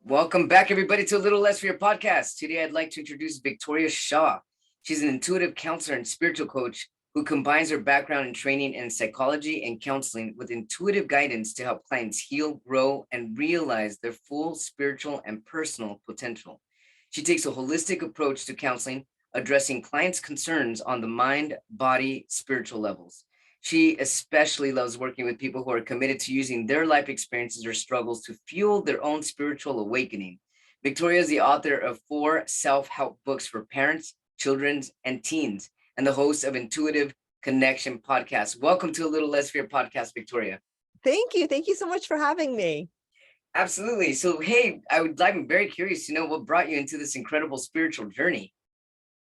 Welcome back, everybody, to A Little Less for Your podcast. Today, I'd like to introduce Victoria Shaw. She's an intuitive counselor and spiritual coach who combines her background and training in psychology and counseling with intuitive guidance to help clients heal, grow, and realize their full spiritual and personal potential. She takes a holistic approach to counseling, addressing clients' concerns on the mind, body, spiritual levels. She especially loves working with people who are committed to using their life experiences or struggles to fuel their own spiritual awakening. Victoria is the author of 4 self-help books for parents, children, and teens, and the host of Intuitive Connection podcast. Welcome to A Little Less for Your podcast, Victoria. Thank you. Thank you so much for having me. Absolutely. So, hey, I'm very curious to know what brought you into this incredible spiritual journey.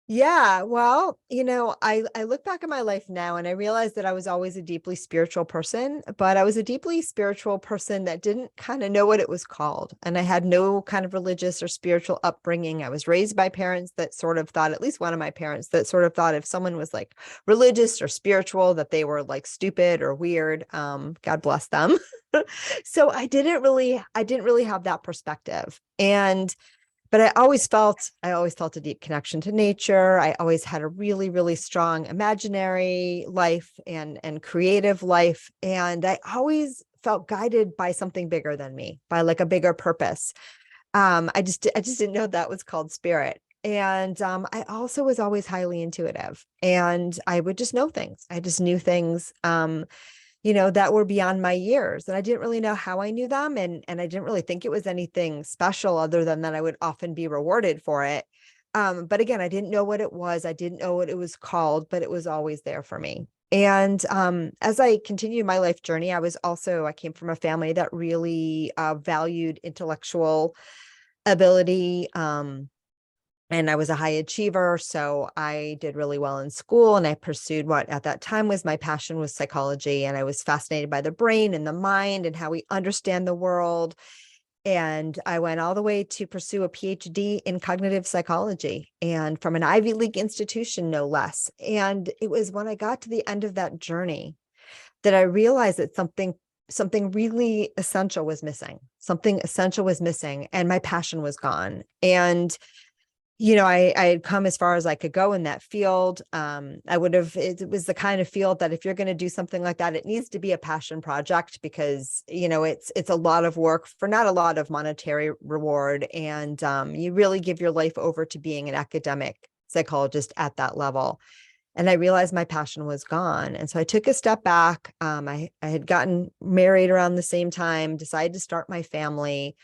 Yeah, well, I look back at my life now and I realized that I was always a deeply spiritual person, but I was a deeply spiritual person that didn't kind of know what it was called. And I had no kind of religious or spiritual upbringing. I was raised by parents that sort of thought, at least one of my parents, that sort of thought if someone was like religious or spiritual, that they were like stupid or weird. God bless them. So I didn't really have that perspective. But I always felt a deep connection to nature. I always had a really, really strong imaginary life and creative life. And I always felt guided by something bigger than me, by like a bigger purpose. I just didn't know that was called spirit. And I also was always highly intuitive and I would just know things. I just knew things. That were beyond my years. And I didn't really know how I knew them. And I didn't really think it was anything special other than that I would often be rewarded for it. But again, I didn't know what it was. I didn't know what it was called, but it was always there for me. And as I continued my life journey, I came from a family that really valued intellectual ability. And I was a high achiever. So I did really well in school and I pursued what at that time was my passion was psychology. And I was fascinated by the brain and the mind and how we understand the world. And I went all the way to pursue a PhD in cognitive psychology and from an Ivy League institution, no less. And it was when I got to the end of that journey that I realized that something really essential was missing. Something essential was missing and my passion was gone. And I had come as far as I could go in that field. It was the kind of field that if you're going to do something like that, it needs to be a passion project because, it's a lot of work for not a lot of monetary reward. And you really give your life over to being an academic psychologist at that level. And I realized my passion was gone. And so I took a step back. I had gotten married around the same time, decided to start my family.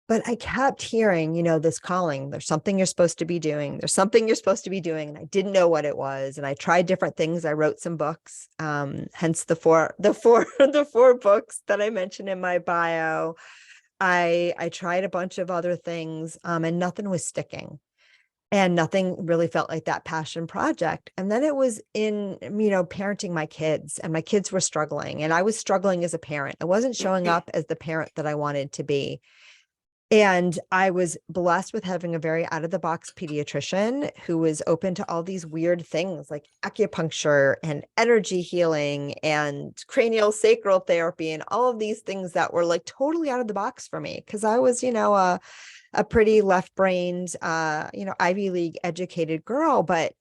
But I kept hearing, this calling, there's something you're supposed to be doing. There's something you're supposed to be doing. And I didn't know what it was. And I tried different things. I wrote some books, hence the four books that I mentioned in my bio. I tried a bunch of other things, and nothing was sticking. And nothing really felt like that passion project. And then it was in, parenting my kids, and my kids were struggling. And I was struggling as a parent. I wasn't showing up as the parent that I wanted to be. And I was blessed with having a very out of the box pediatrician who was open to all these weird things like acupuncture and energy healing and cranial sacral therapy and all of these things that were like totally out of the box for me. Cause I was, a pretty left brained, Ivy League educated girl, but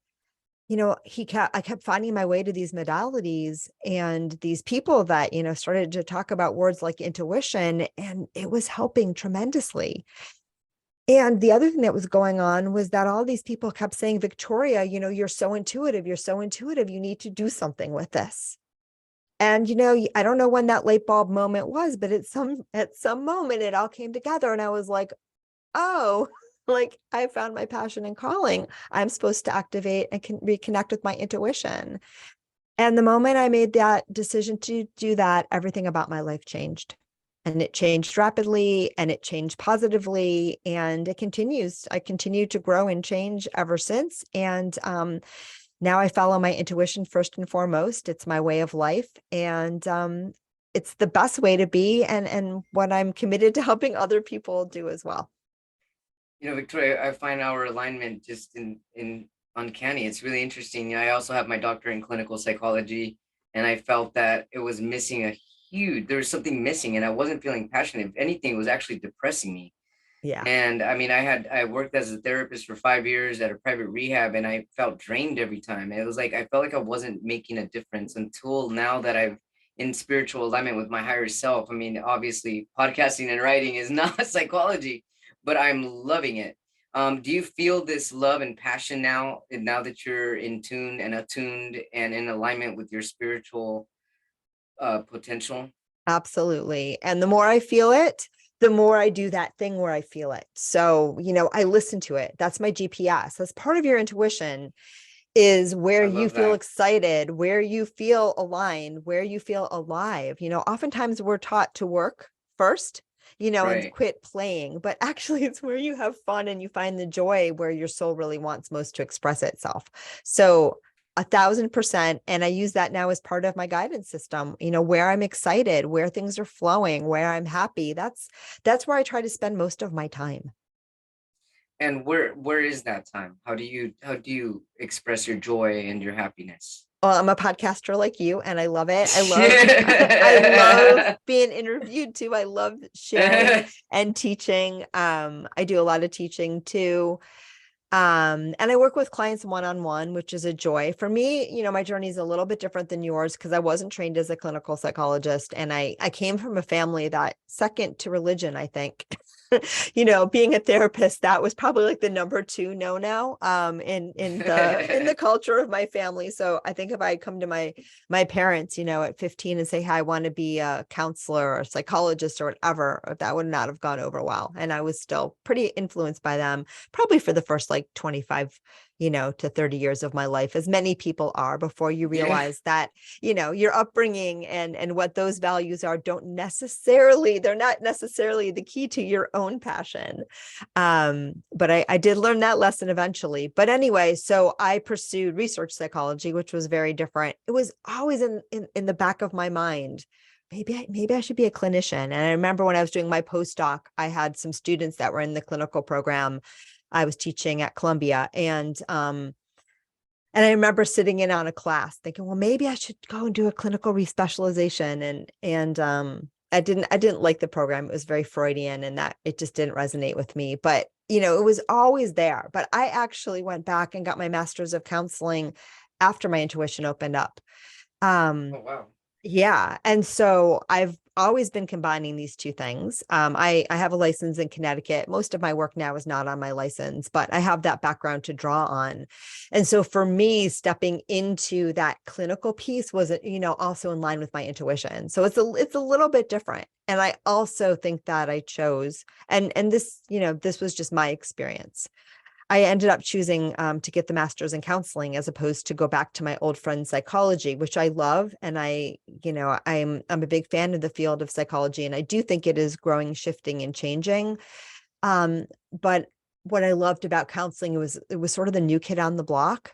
I kept finding my way to these modalities and these people that, started to talk about words like intuition, and it was helping tremendously. And the other thing that was going on was that all these people kept saying, Victoria, you're so intuitive. You're so intuitive. You need to do something with this. And, I don't know when that light bulb moment was, but at some moment it all came together. And I was like, oh, like I found my passion and calling. I'm supposed to activate and can reconnect with my intuition. And the moment I made that decision to do that, everything about my life changed. And it changed rapidly and it changed positively. And it continues. I continue to grow and change ever since. And now I follow my intuition first and foremost. It's my way of life. And it's the best way to be and what I'm committed to helping other people do as well. Victoria, I find our alignment just in uncanny. It's really interesting. I also have my doctorate in clinical psychology, and I felt that it was missing a huge. There was something missing, and I wasn't feeling passionate. If anything, it was actually depressing me. Yeah. And I mean, I worked as a therapist for 5 years at a private rehab, and I felt drained every time. And it was like I felt like I wasn't making a difference until now that I've in spiritual alignment with my higher self. I mean, obviously, podcasting and writing is not psychology, but I'm loving it. Do you feel this love and passion now that you're in tune and attuned and in alignment with your spiritual potential? Absolutely. And the more I feel it, the more I do that thing where I feel it. So, I listen to it. That's my GPS. That's part of your intuition, is where I you love feel that. excited, where you feel aligned, where you feel alive. Oftentimes we're taught to work first, and Right. quit playing, but actually it's where you have fun and you find the joy where your soul really wants most to express itself. So 1,000%. And I use that now as part of my guidance system, where I'm excited, where things are flowing, where I'm happy. That's where I try to spend most of my time. And where is that time? How do you express your joy and your happiness? Well, I'm a podcaster like you, and I love it. I love being interviewed too. I love sharing and teaching. I do a lot of teaching too. And I work with clients one-on-one, which is a joy for me. My journey is a little bit different than yours because I wasn't trained as a clinical psychologist. And I came from a family that, second to religion, I think, being a therapist, that was probably like the number two no-no, in the culture of my family. So I think if I come to my parents, at 15 and say, "Hi, I want to be a counselor or a psychologist or whatever," that would not have gone over well. And I was still pretty influenced by them, probably for the first like 25 to 30 years of my life, as many people are, before you Yeah. realize that your upbringing and what those values are they're not necessarily the key to your own passion. But I did learn that lesson eventually. But anyway, so I pursued research psychology, which was very different. It was always in the back of my mind, maybe I should be a clinician. And I remember when I was doing my postdoc, I had some students that were in the clinical program. I was teaching at Columbia, and I remember sitting in on a class thinking, well, maybe I should go and do a clinical respecialization. And I didn't like the program. It was very Freudian, and that it just didn't resonate with me. But it was always there. But I actually went back and got my master's of counseling after my intuition opened up. Oh Um, wow. yeah. And so I've always been combining these two things. I have a license in Connecticut. Most of my work now is not on my license, but I have that background to draw on. And so for me, stepping into that clinical piece was, also in line with my intuition. So it's a little bit different. And I also think that I chose, and this, this was just my experience. I ended up choosing to get the master's in counseling as opposed to go back to my old friend psychology, which I love. And I'm a big fan of the field of psychology, and I do think it is growing, shifting, and changing. But what I loved about counseling was it was sort of the new kid on the block.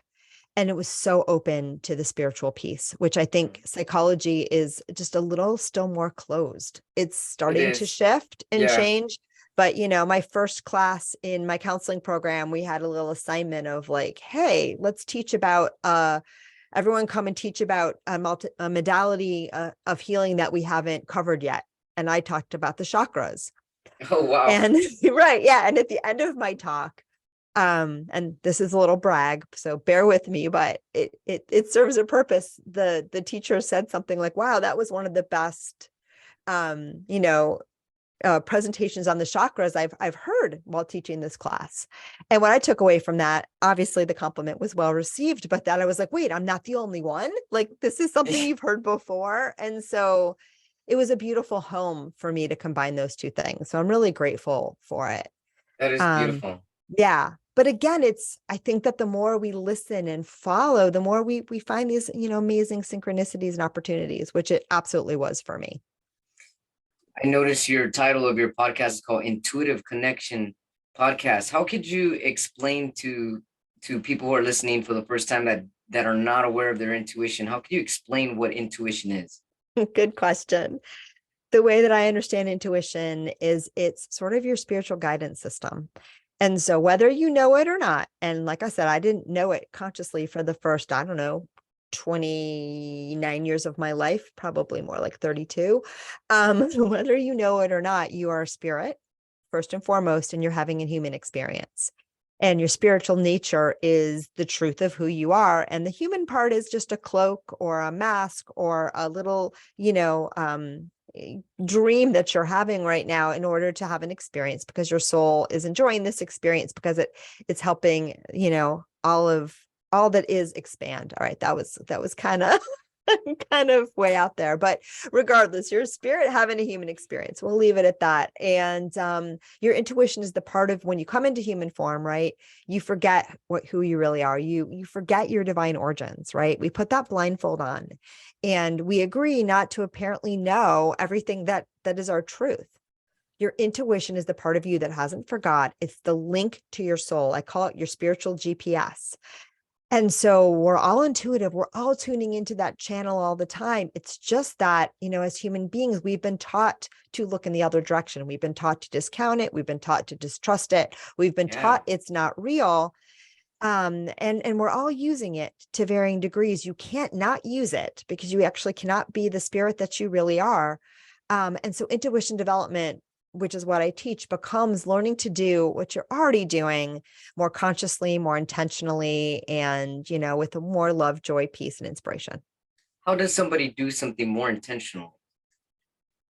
And it was so open to the spiritual piece, which I think psychology is just a little still more closed. It's It starting to is. shift and Yeah. change. But, my first class in my counseling program, we had a little assignment of like, hey, let's teach about, everyone come and teach about a modality of healing that we haven't covered yet. And I talked about the chakras. Oh wow. And right. Yeah. And at the end of my talk, and this is a little brag, so bear with me, but it serves a purpose. The teacher said something like, wow, that was one of the best um you know presentations on the chakras I've heard while teaching this class. And what I took away from that, obviously the compliment was well received, but that I was like, wait, I'm not the only one. Like, this is something you've heard before. And so it was a beautiful home for me to combine those two things. So I'm really grateful for it. That is Um, beautiful. yeah. But again, I think that the more we listen and follow, the more we find these, amazing synchronicities and opportunities, which it absolutely was for me. I noticed your title of your podcast is called Intuitive Connection Podcast. How could you explain to people who are listening for the first time that are not aware of their intuition? How could you explain what intuition is? Good question. The way that I understand intuition is it's sort of your spiritual guidance system. And so whether you know it or not, and like I said, I didn't know it consciously for the first, I don't know, 29 years of my life, probably more like 32. Whether you know it or not, you are a spirit first and foremost, and you're having a human experience. And your spiritual nature is the truth of who you are. And the human part is just a cloak or a mask or a little, dream that you're having right now in order to have an experience, because your soul is enjoying this experience because it's helping, all that is expand. All right. That was kind of kind of way out there, but regardless, your spirit having a human experience, we'll leave it at that. And your intuition is the part of when you come into human form, right? You forget who you really are. You forget your divine origins, right? We put that blindfold on, and we agree not to apparently know everything that is our truth. Your intuition is the part of you that hasn't forgot. It's the link to your soul. I call it your spiritual GPS. And so we're all intuitive. We're all tuning into that channel all the time. It's just that, as human beings, we've been taught to look in the other direction. We've been taught to discount it. We've been taught to distrust it. We've been taught it's not real. And we're all using it to varying degrees. You can't not use it, because you actually cannot be the spirit that you really are. And so intuition development, which is what I teach, becomes learning to do what you're already doing more consciously, more intentionally, and, with a more love, joy, peace, and inspiration. How does somebody do something more intentional?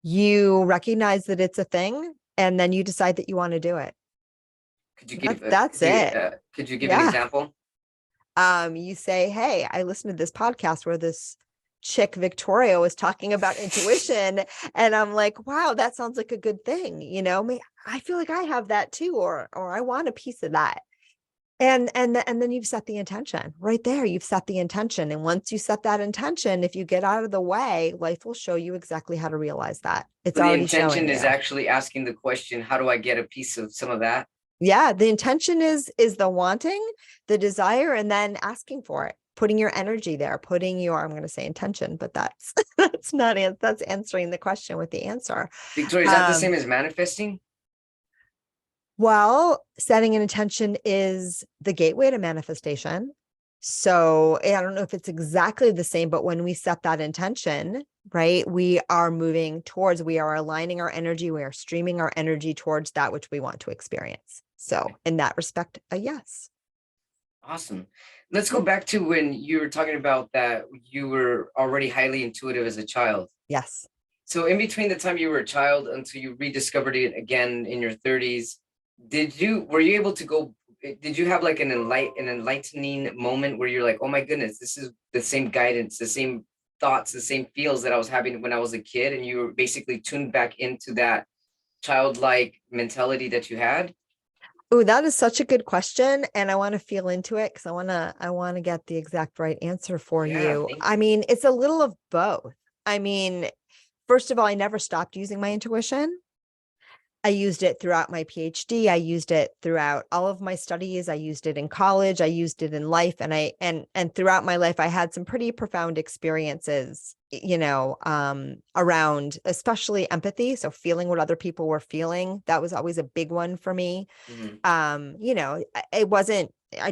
You recognize that it's a thing, and then you decide that you want to do it. Could you give that's it. Could you give an example? You say, hey, I listened to this podcast where this chick Victoria was talking about intuition, and I'm like, wow, that sounds like a good thing. I feel like I have that too, or I want a piece of that. And then you've set the intention right there. You've set the intention. And once you set that intention, if you get out of the way, life will show you exactly how to realize that. It's so already the intention showing is you. Actually asking the question, how do I get a piece of some of that? Yeah, the intention is the wanting, the desire, and then asking for it, putting your energy there, I'm going to say intention, but that's that's answering the question with the answer. Victoria, is that the same as manifesting? Well, setting an intention is the gateway to manifestation. So I don't know if it's exactly the same, but when we set that intention, right, we are aligning our energy, we are streaming our energy towards that which we want to experience. So in that respect, a yes. Awesome. Let's go back to when you were talking about that you were already highly intuitive as a child. Yes. So in between the time you were a child until you rediscovered it again in your 30s, did you have like an enlightening moment where you're like, oh my goodness, this is the same guidance, the same thoughts, the same feels that I was having when I was a kid, and you were basically tuned back into that childlike mentality that you had? Oh, that is such a good question. And I want to feel into it because I want to get the exact right answer for you. Thank I you. mean, it's a little of both. I mean, first of all, I never stopped using my intuition. I used it throughout my PhD. I used it throughout all of my studies. I used it in college. I used it in life. And throughout my life, I had some pretty profound experiences, around especially empathy. So feeling what other people were feeling. That was always a big one for me. I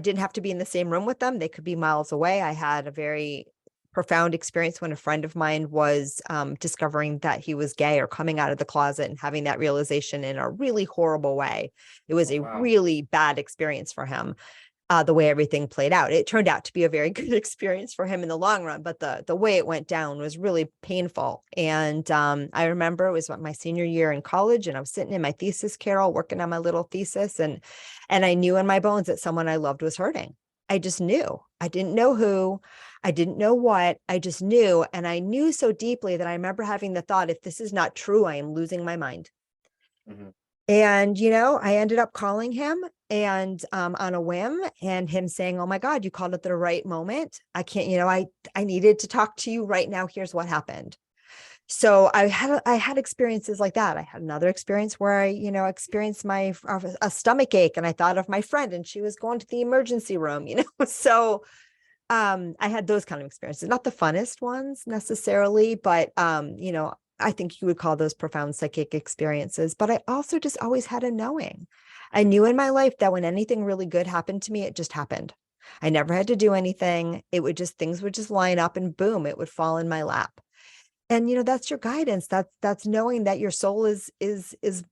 didn't have to be in the same room with them. They could be miles away. I had a very profound experience when a friend of mine was discovering that he was gay, or coming out of the closet and having that realization in a really horrible way. It was a really bad experience for him. The way everything played out, it turned out to be a very good experience for him in the long run, but the way it went down was really painful. And I remember it was my senior year in college, and I was sitting in my thesis, Carol, working on my little thesis, and I knew in my bones that someone I loved was hurting. I just knew. I didn't know who, I didn't know what, I just knew. And I knew so deeply that I remember having the thought, if this is not true, I am losing my mind. Mm-hmm. And, I ended up calling him, and on a whim, and him saying, oh my God, you called at the right moment. I can't, I needed to talk to you right now. Here's what happened. So I had experiences like that. I had another experience where I, experienced a stomach ache, and I thought of my friend, and she was going to the emergency room, so I had those kind of experiences, not the funnest ones necessarily, but I think you would call those profound psychic experiences. But I also just always had a knowing. I knew in my life that when anything really good happened to me, it just happened. I never had to do anything. It would just, things would just line up and boom, it would fall in my lap. And that's your guidance. That's knowing that your soul is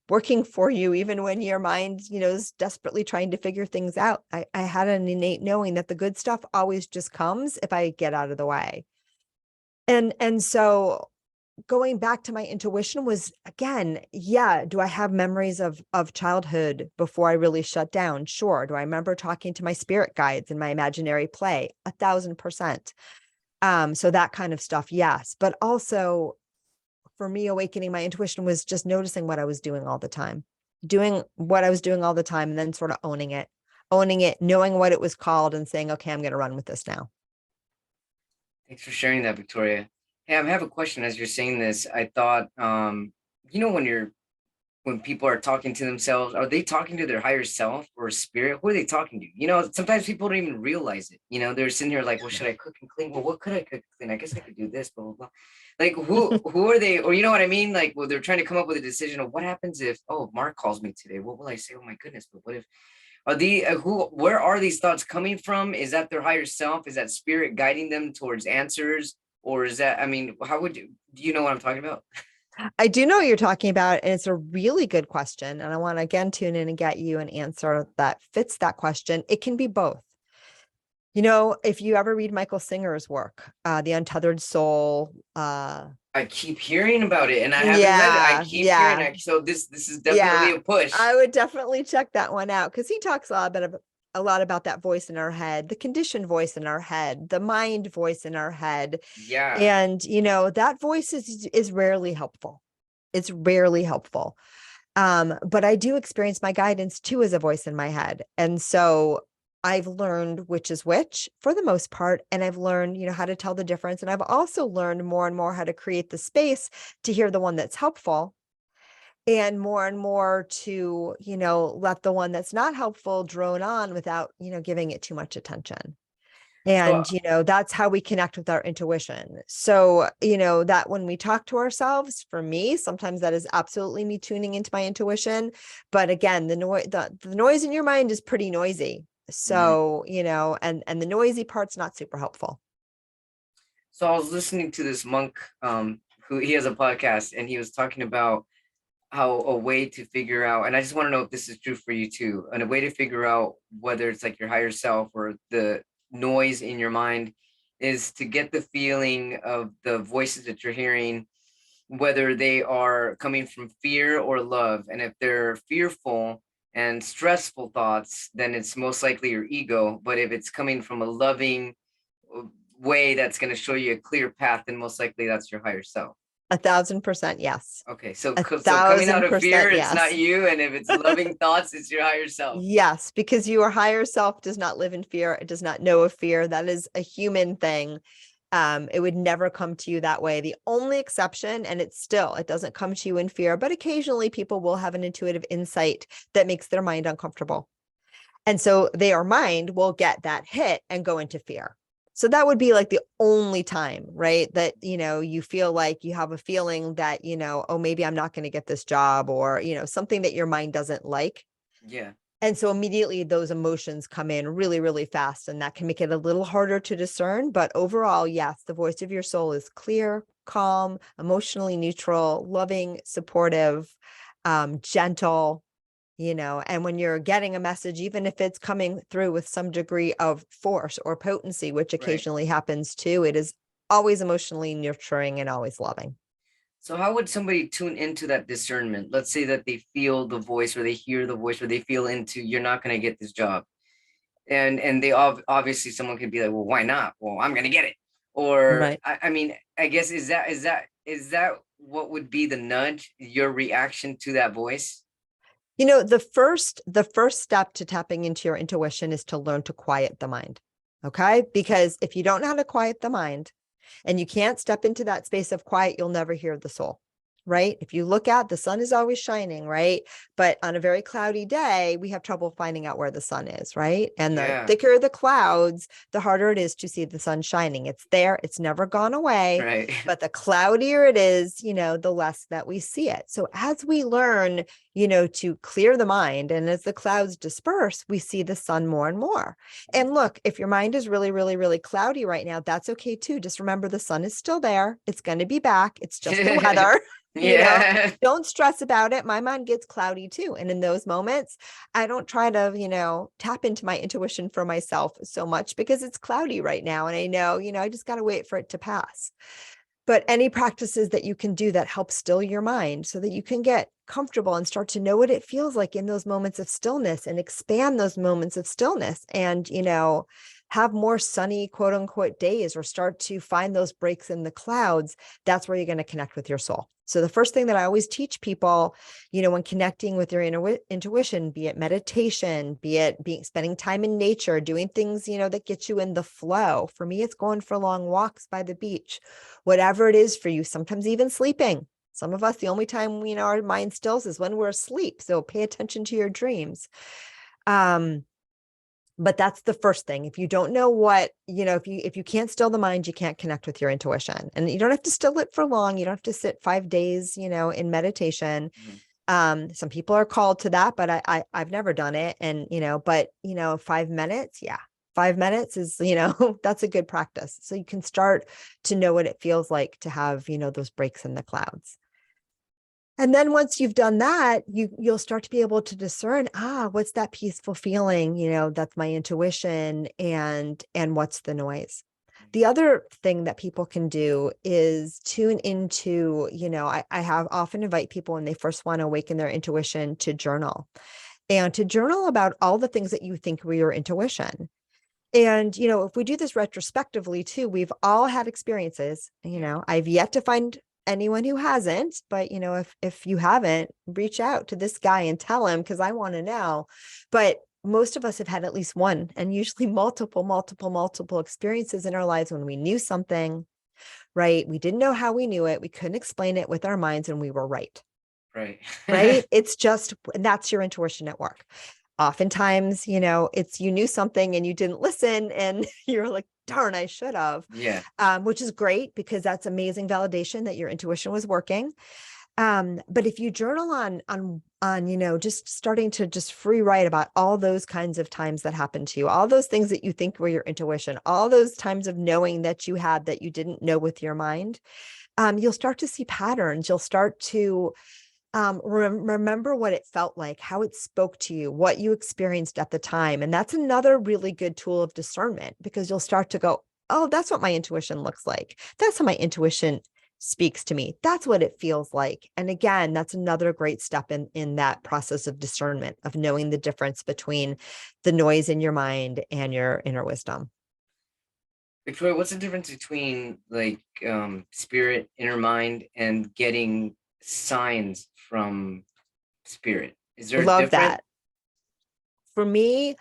working for you, even when your mind, is desperately trying to figure things out. I had an innate knowing that the good stuff always just comes if I get out of the way. And so going back to my intuition was, again, yeah, do I have memories of childhood before I really shut down? Sure. Do I remember talking to my spirit guides in my imaginary play? 1,000%. So that kind of stuff, yes. But also for me, awakening my intuition was just noticing what I was doing all the time, and then sort of owning it, knowing what it was called and saying, okay, I'm going to run with this now. Thanks for sharing that, Victoria. Hey, I have a question as you're saying this. I thought, when people are talking to themselves, are they talking to their higher self or spirit? Who are they talking to? Sometimes people don't even realize it. They're sitting here like, well, should I cook and clean? Well, what could I cook and clean? I guess I could do this, blah, blah, blah. Like who are they? Or you know what I mean? Like, well, they're trying to come up with a decision of what happens if, oh, Mark calls me today. What will I say? Oh my goodness, but what if where are these thoughts coming from? Is that their higher self? Is that spirit guiding them towards answers? Or is that, how would do you know what I'm talking about? I do know what you're talking about, and it's a really good question. And I want to again tune in and get you an answer that fits that question. It can be both. If you ever read Michael Singer's work, The Untethered Soul. I keep hearing about it and I haven't read it. I Yeah, keep hearing yeah, it. So this is yeah. definitely a push. I would definitely check that one out because he talks a lot about that voice in our head, the conditioned voice in our head, the mind voice in our head. Yeah. And, that voice is rarely helpful. It's rarely helpful. But I do experience my guidance too as a voice in my head. And so I've learned which is which for the most part. And I've learned, how to tell the difference. And I've also learned more and more how to create the space to hear the one that's helpful and more to, let the one that's not helpful drone on without, giving it too much attention. So And, that's how we connect with our intuition. So, that when we talk to ourselves, for me, sometimes that is absolutely me tuning into my intuition. But again, the noise in your mind is pretty noisy. So, and the noisy part's not super helpful. so I was listening to this monk, who he has a podcast, and he was talking about how a way to figure out, and I just want to know if this is true for you too, and a way to figure out whether it's like your higher self or the noise in your mind is to get the feeling of the voices that you're hearing, whether they are coming from fear or love. And if they're fearful and stressful thoughts, then it's most likely your ego. But if it's coming from a loving way that's going to show you a clear path, then most likely that's your higher self. 1,000% yes. Okay, so A so coming out thousand of fear, percent it's yes. not you, and if it's loving thoughts, it's your higher self. Yes, because your higher self does not live in fear. It does not know of fear. That is a human thing. It would never come to you that way. The only exception, and it doesn't come to you in fear, but occasionally people will have an intuitive insight that makes their mind uncomfortable. And so their mind will get that hit and go into fear. So that would be like the only time, right? That, you feel like you have a feeling that, oh, maybe I'm not going to get this job, or, something that your mind doesn't like. Yeah. And so immediately those emotions come in really, really fast, and that can make it a little harder to discern. But overall, yes, the voice of your soul is clear, calm, emotionally neutral, loving, supportive, gentle, and when you're getting a message, even if it's coming through with some degree of force or potency, which occasionally happens too, it is always emotionally nurturing and always loving. So how would somebody tune into that discernment? Let's say that they feel the voice, or they hear the voice, or they feel into, you're not going to get this job. And they obviously, someone could be like, well, why not? Well, I'm going to get it. Or Right. I guess, is that what would be the nudge, your reaction to that voice? The first step to tapping into your intuition is to learn to quiet the mind. Okay. Because if you don't know how to quiet the mind and you can't step into that space of quiet, you'll never hear the soul. right? If you look out, the sun is always shining, right? But on a very cloudy day, we have trouble finding out where the sun is, right? And the Yeah. thicker the clouds, the harder it is to see the sun shining. It's there, it's never gone away. Right. But the cloudier it is, the less that we see it. So as we learn, to clear the mind, and as the clouds disperse, we see the sun more and more. And look, if your mind is really, really, really cloudy right now, that's okay too. Just remember the sun is still there. It's going to be back. It's just the weather. Yeah. Don't stress about it. My mind gets cloudy too. And in those moments, I don't try to, tap into my intuition for myself so much because it's cloudy right now. And I know, I just got to wait for it to pass. But any practices that you can do that help still your mind so that you can get comfortable and start to know what it feels like in those moments of stillness and expand those moments of stillness and, have more sunny, quote unquote, days, or start to find those breaks in the clouds. That's where you're going to connect with your soul. So the first thing that I always teach people, when connecting with your intuition, be it meditation, be it spending time in nature, doing things, that get you in the flow. For me, it's going for long walks by the beach, whatever it is for you, sometimes even sleeping. Some of us, the only time, our mind stills is when we're asleep. So pay attention to your dreams. But that's the first thing. If you don't know what, if you can't still the mind, you can't connect with your intuition. And you don't have to still it for long. You don't have to sit 5 days, in meditation. Some people are called to that, but I've never done it. And, but 5 minutes, yeah. 5 minutes is, that's a good practice. So you can start to know what it feels like to have, those breaks in the clouds. And then once you've done that, you'll start to be able to discern, what's that peaceful feeling? That's my intuition, and what's the noise. The other thing that people can do is tune into, I have often invite people when they first want to awaken their intuition to journal, and to journal about all the things that you think were your intuition. And, if we do this retrospectively too, we've all had experiences, I've yet to find anyone who hasn't, but if you haven't, reach out to this guy and tell him, because I want to know. But most of us have had at least one, and usually multiple experiences in our lives when we knew something, right? We didn't know how we knew it. We couldn't explain it with our minds, and we were right. Right. Right. It's just, and that's your intuition at work. Oftentimes, it's you knew something and you didn't listen, and you're like, darn, I should have. Yeah. Which is great, because that's amazing validation that your intuition was working. But if you journal on, just starting to just free write about all those kinds of times that happened to you, all those things that you think were your intuition, all those times of knowing that you had that you didn't know with your mind, you'll start to see patterns. You'll start to remember what it felt like, how it spoke to you, what you experienced at the time. And that's another really good tool of discernment, because you'll start to go, oh, that's what my intuition looks like. That's how my intuition speaks to me. That's what it feels like. And again, that's another great step in that process of discernment, of knowing the difference between the noise in your mind and your inner wisdom. Victoria, what's the difference between spirit, inner mind, and getting signs from spirit? Is there a Love difference? that. For me,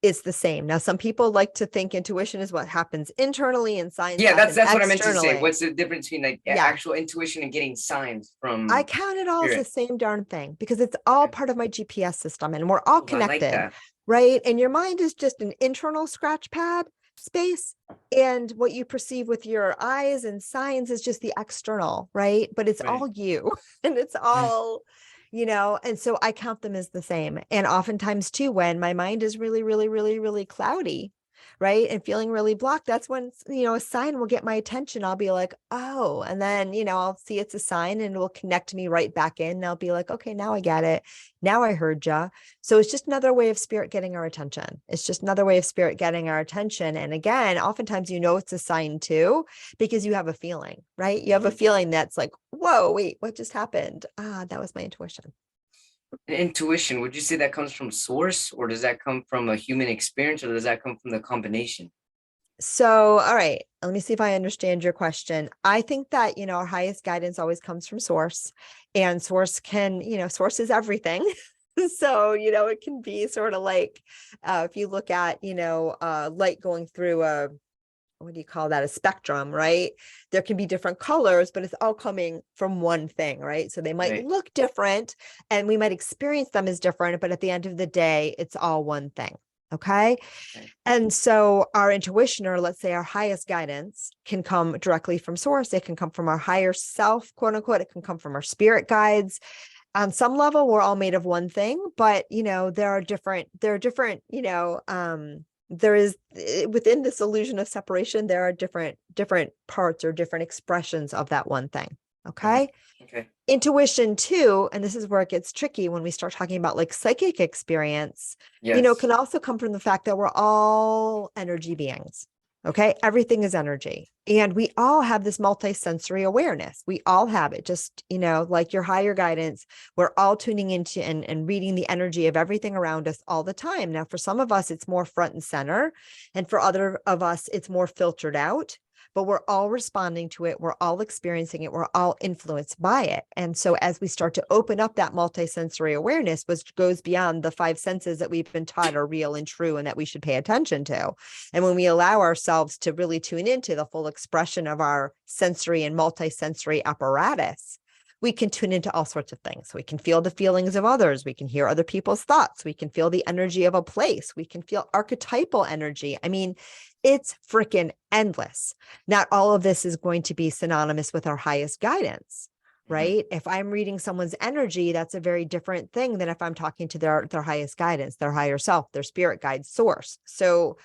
it's the same. Now, some people like to think intuition is what happens internally and signs Yeah, happen that's what I meant to say. externally. What's the difference between Yeah. actual intuition and getting signs I from count it all as the spirit? same darn thing, because it's all part of my GPS system, and we're all Oh, I like connected, that. right? And your mind is just an internal scratch pad space. And what you perceive with your eyes and signs is just the external, right? But it's Right. all you and it's all, and so I count them as the same. And oftentimes too, when my mind is really, really, really, really cloudy, right, and feeling really blocked, that's when, a sign will get my attention. I'll be like, oh, and then, I'll see it's a sign, and it will connect me right back in. And I'll be like, okay, now I get it. Now I heard ya. So it's just another way of spirit getting our attention. It's just another way of spirit getting our attention. And again, oftentimes, it's a sign too, because you have a feeling, right? You have a feeling that's like, whoa, wait, what just happened? That was my intuition. Intuition, would you say that comes from source, or does that come from a human experience, or does that come from the combination? So, all right, let me see if I understand your question. I think that, our highest guidance always comes from source, and source source is everything. So, it can be sort of like, if you look at, light going through what do you call that? A spectrum, right? There can be different colors, but it's all coming from one thing, right? So they might Right. look different and we might experience them as different, but at the end of the day, it's all one thing. Okay. Right. And so our intuition, or let's say our highest guidance, can come directly from source. It can come from our higher self, quote unquote. It can come from our spirit guides. On some level, we're all made of one thing, but there are different, there is within this illusion of separation, there are different parts or different expressions of that one thing. Okay. Okay. Intuition too, and this is where it gets tricky when we start talking about like psychic experience, Yes. can also come from the fact that we're all energy beings. Okay. Everything is energy. And we all have this multi-sensory awareness. We all have it. Just, like your higher guidance, we're all tuning into and reading the energy of everything around us all the time. Now, for some of us, it's more front and center. And for other of us, it's more filtered out. But we're all responding to it. We're all experiencing it. We're all influenced by it. And so as we start to open up that multisensory awareness, which goes beyond the five senses that we've been taught are real and true and that we should pay attention to. And when we allow ourselves to really tune into the full expression of our sensory and multisensory apparatus, we can tune into all sorts of things. We can feel the feelings of others. We can hear other people's thoughts. We can feel the energy of a place. We can feel archetypal energy. I mean, it's freaking endless. Not all of this is going to be synonymous with our highest guidance, right? If I'm reading someone's energy, that's a very different thing than if I'm talking to their highest guidance, their higher self, their spirit guide source. So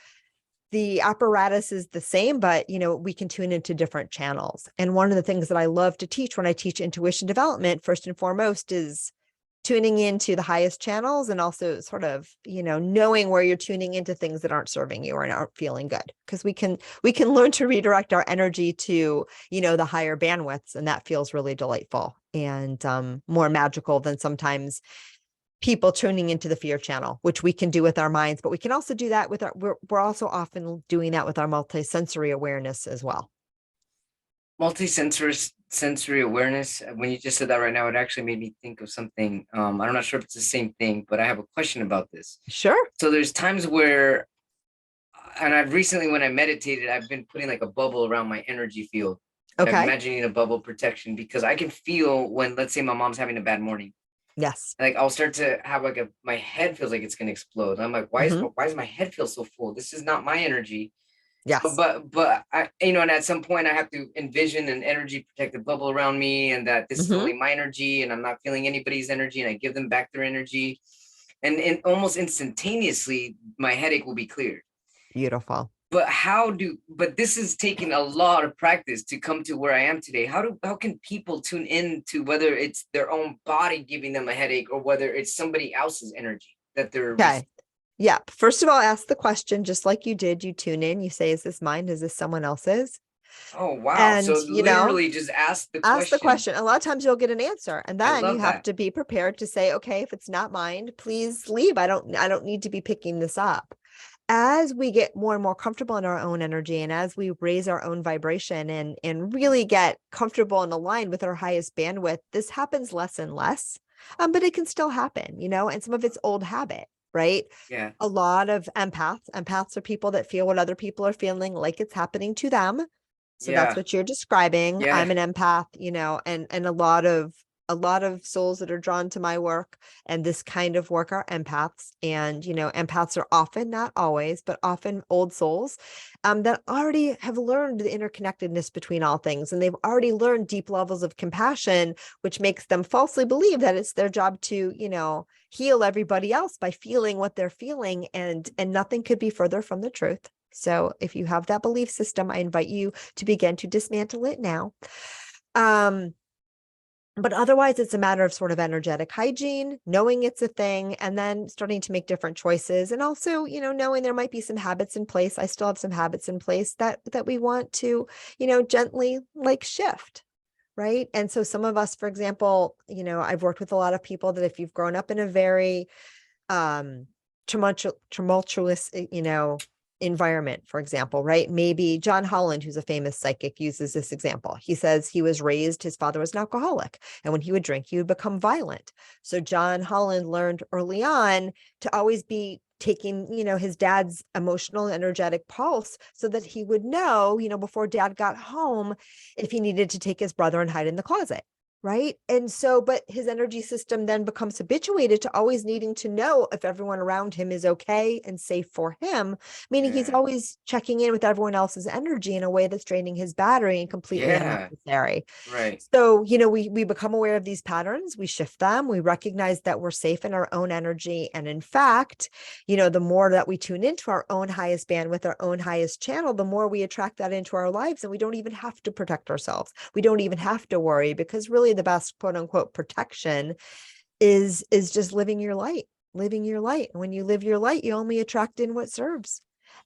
the apparatus is the same, but we can tune into different channels. And one of the things that I love to teach when I teach intuition development, first and foremost, is tuning into the highest channels and also sort of, knowing where you're tuning into things that aren't serving you or aren't feeling good. Because we can learn to redirect our energy to, the higher bandwidths. And that feels really delightful and more magical than sometimes people tuning into the fear channel, which we can do with our minds, but we can also do that with we're also often doing that with our multisensory awareness as well. Sensory awareness. When you just said that right now, it actually made me think of something. I'm not sure if it's the same thing, but I have a question about this. Sure. So there's times where, and I've recently, when I meditated, I've been putting like a bubble around my energy field. Okay. I'm imagining a bubble protection because I can feel when, let's say my mom's having a bad morning. Yes. Like I'll start to have like my head feels like it's gonna explode. I'm like, why is my head feel so full? This is not my energy. Yes. So, but I, and at some point I have to envision an energy protective bubble around me, and that this is only my energy, and I'm not feeling anybody's energy, and I give them back their energy, and almost instantaneously my headache will be cleared. Beautiful. But this is taking a lot of practice to come to where I am today. How can people tune in to whether it's their own body giving them a headache or whether it's somebody else's energy that they're okay. Yeah. First of all, ask the question, just like you did. You tune in, you say, is this mine? Is this someone else's? Oh, wow. And so literally just ask the question. A lot of times you'll get an answer, and then you have to be prepared to say, okay, if it's not mine, please leave. I don't need to be picking this up. As we get more and more comfortable in our own energy, and as we raise our own vibration and really get comfortable and aligned with our highest bandwidth, this happens less and less, but it can still happen, and some of it's old habit, right? Yeah. A lot of empaths are people that feel what other people are feeling like it's happening to them. So that's what you're describing. Yeah. I'm an empath, and a lot of souls that are drawn to my work and this kind of work are empaths. And, empaths are often, not always, but often old souls that already have learned the interconnectedness between all things. And they've already learned deep levels of compassion, which makes them falsely believe that it's their job to, heal everybody else by feeling what they're feeling. And nothing could be further from the truth. So if you have that belief system, I invite you to begin to dismantle it now. But otherwise, it's a matter of sort of energetic hygiene, knowing it's a thing, and then starting to make different choices. And also, knowing there might be some habits in place. I still have some habits in place that we want to, gently like shift. Right. And so some of us, for example, I've worked with a lot of people that if you've grown up in a very tumultuous, environment, for example, right? Maybe John Holland, who's a famous psychic, uses this example. He says his father was an alcoholic, and when he would drink, he would become violent. So John Holland learned early on to always be taking, his dad's emotional, energetic pulse so that he would know, before dad got home, if he needed to take his brother and hide in the closet. Right. And so, but his energy system then becomes habituated to always needing to know if everyone around him is okay and safe for him, meaning he's Yeah. always checking in with everyone else's energy in a way that's draining his battery and completely Yeah. unnecessary. Right. So, we become aware of these patterns, we shift them, we recognize that we're safe in our own energy. And in fact, the more that we tune into our own highest bandwidth, our own highest channel, the more we attract that into our lives. And we don't even have to protect ourselves. We don't even have to worry, because really the best quote unquote protection is just living your light, living your light. And when you live your light, you only attract in what serves.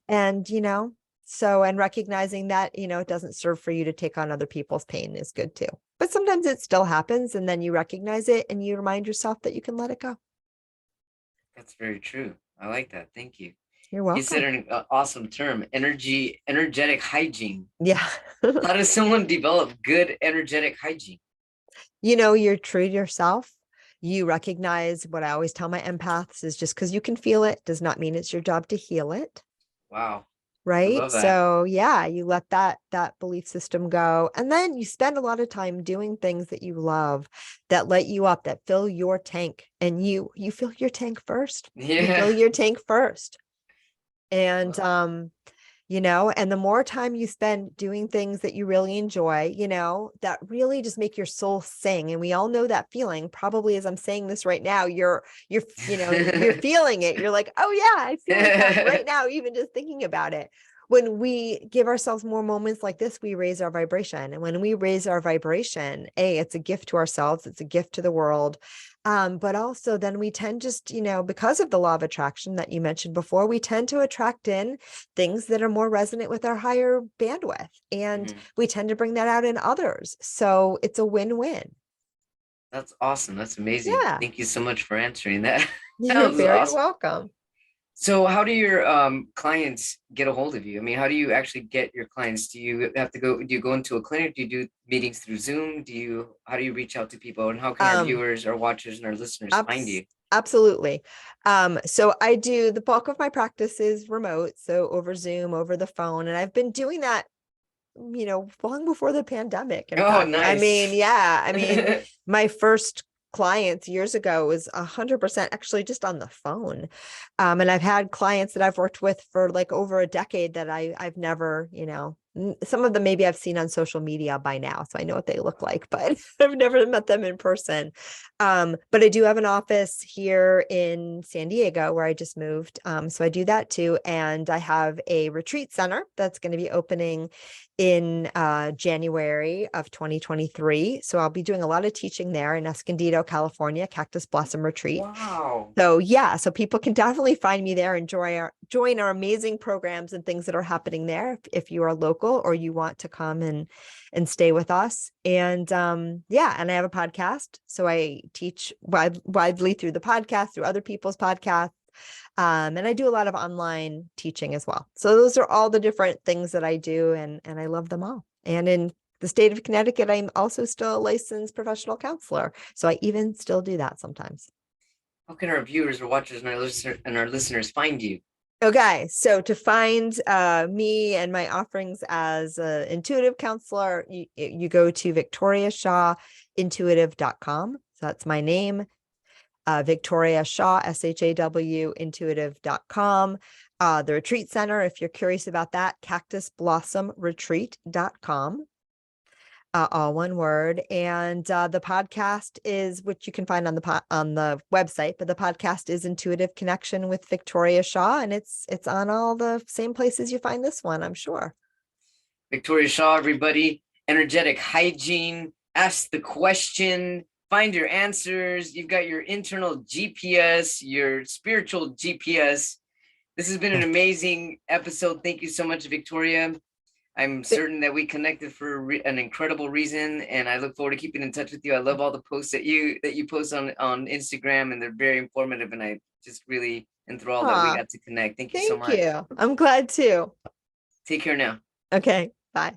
And, and recognizing that, it doesn't serve for you to take on other people's pain is good too. But sometimes it still happens, and then you recognize it and you remind yourself that you can let it go. That's very true. I like that. Thank you. You're You said welcome. an awesome term, energetic hygiene. Yeah. How does someone develop good energetic hygiene? You're true to yourself. You recognize what I always tell my empaths is just because you can feel it does not mean it's your job to heal it. Wow. I Right. love that. So yeah, you let that belief system go. And then you spend a lot of time doing things that you love, that light you up, that fill your tank. And you fill your tank first. You Yeah. fill your tank first. And Well, and the more time you spend doing things that you really enjoy, that really just make your soul sing. And we all know that feeling. Probably as I'm saying this right now, you're feeling it. You're like, oh yeah, I feel like that right now, even just thinking about it. When we give ourselves more moments like this, we raise our vibration. And when we raise our vibration, it's a gift to ourselves. It's a gift to the world. But also then we tend just, because of the law of attraction that you mentioned before, we tend to attract in things that are more resonant with our higher bandwidth. And mhm. we tend to bring that out in others. So it's a win-win. That's awesome. That's amazing. Yeah. Thank you so much for answering that. That You're was very awesome. welcome. So how do your clients get a hold of you? I mean, how do you actually get your clients? Do you have to go, do you go into a clinic? Do you do meetings through Zoom? How do you reach out to people, and how can our Um, viewers, our watchers, and our listeners find abs- you? Absolutely. So I do the bulk of my practice is remote. So over Zoom, over the phone. And I've been doing that long before the pandemic. In Oh, fact, nice. my first clients years ago was 100% actually just on the phone. And I've had clients that I've worked with for like over a decade that I've never, some of them maybe I've seen on social media by now, so I know what they look like, but I've never met them in person. But I do have an office here in San Diego where I just moved. So I do that too. And I have a retreat center that's going to be opening in January of 2023. So I'll be doing a lot of teaching there in Escondido, California, Cactus Blossom Retreat. Wow. So yeah, so people can definitely find me there and join our amazing programs and things that are happening there if you are local or you want to come and stay with us. And yeah, and I have a podcast. So I teach widely through the podcast, through other people's podcasts. And I do a lot of online teaching as well. So those are all the different things that I do, and I love them all. And in the state of Connecticut, I'm also still a licensed professional counselor. So I even still do that sometimes. How can our viewers or watchers and our listeners find you? Okay, so to find me and my offerings as an intuitive counselor, you go to victoriashawintuitive.com. So that's my name, Victoria Shaw, SHAW, intuitive.com. The retreat center, if you're curious about that, cactusblossomretreat.com. All one word. And the podcast is, which you can find on the website, but the podcast is Intuitive Connection with Victoria Shaw, and it's on all the same places you find this one, I'm sure. Victoria Shaw, everybody. Energetic hygiene. Ask the question. Find your answers. You've got your internal GPS, your spiritual GPS. This has been an amazing episode. Thank you so much, Victoria. I'm certain that we connected for an incredible reason, and I look forward to keeping in touch with you. I love all the posts that you post on Instagram, and they're very informative, and I just really enthralled that we got to connect. Thank you so Thank much. you. I'm glad too. Take care now. Okay, bye.